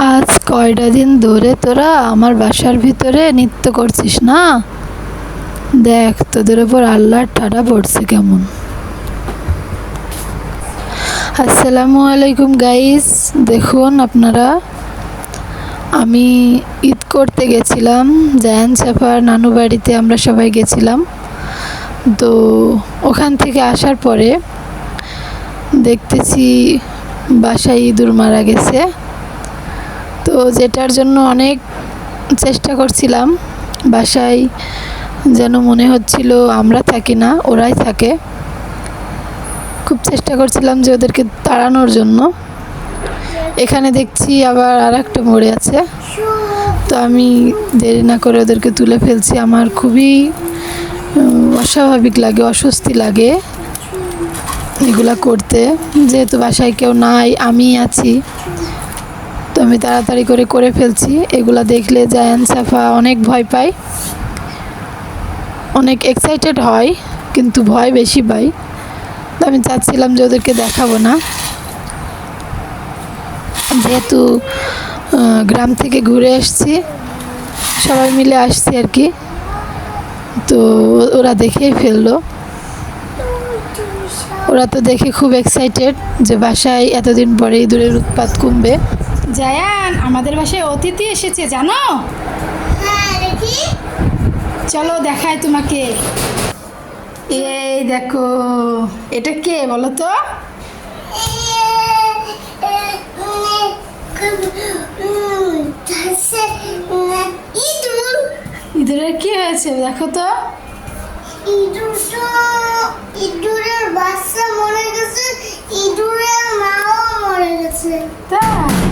আজ কয়টা দিন ধরে তোরা আমার বাসার ভিতরে নৃত্য করছিস না? দেখ তোদের ওপর আল্লাহর ঠাডা পড়ছে কেমন। আসসালামু আলাইকুম গাইস, দেখুন আপনারা, আমি ঈদ করতে গেছিলাম জায়ান সাফার নানু বাড়িতে। আমরা সবাই গেছিলাম। তো ওখান থেকে আসার পরে দেখতেছি বাসায় ইঁদুর মারা গেছে। তো যেটার জন্য অনেক চেষ্টা করছিলাম, বাসায় যেন মনে হচ্ছিল আমরা থাকি না, ওরাই থাকে। খুব চেষ্টা করছিলাম যে ওদেরকে তাড়ানোর জন্য। এখানে দেখছি আবার আর একটা মরে আছে। তো আমি দেরি না করে ওদেরকে তুলে ফেলছি। আমার খুবই অস্বাভাবিক লাগে, অস্বস্তি লাগে এগুলা করতে, যেহেতু বাসায় কেউ নাই, আমি আছি। তো আমি তাড়াতাড়ি করে ফেলছি। এগুলা দেখলে জায়ান সাফা অনেক ভয় পায়, অনেক এক্সাইটেড হয়, কিন্তু ভয় বেশি পাই। তো আমি চাচ্ছিলাম যে ওদেরকে দেখাবো না, যেহেতু গ্রাম থেকে ঘুরে আসছি, সবাই মিলে আসছি আর কি। তো ওরা দেখেই ফেললো। ওরা তো দেখে খুব এক্সাইটেড যে বাসায় এতদিন পরে ইঁদুরের উৎপাত কমবে। জায়ান, আমাদের বাসায় অতিথি এসেছে জানো? চলো দেখাই তোমাকে। এই দেখো, এটা কে বলো তো? ইঁদুরের কি হয়েছে দেখো তো। ইঁদুরের বাচ্চা মরে গেছে, ইঁদুরের মাও মরে গেছে। তাই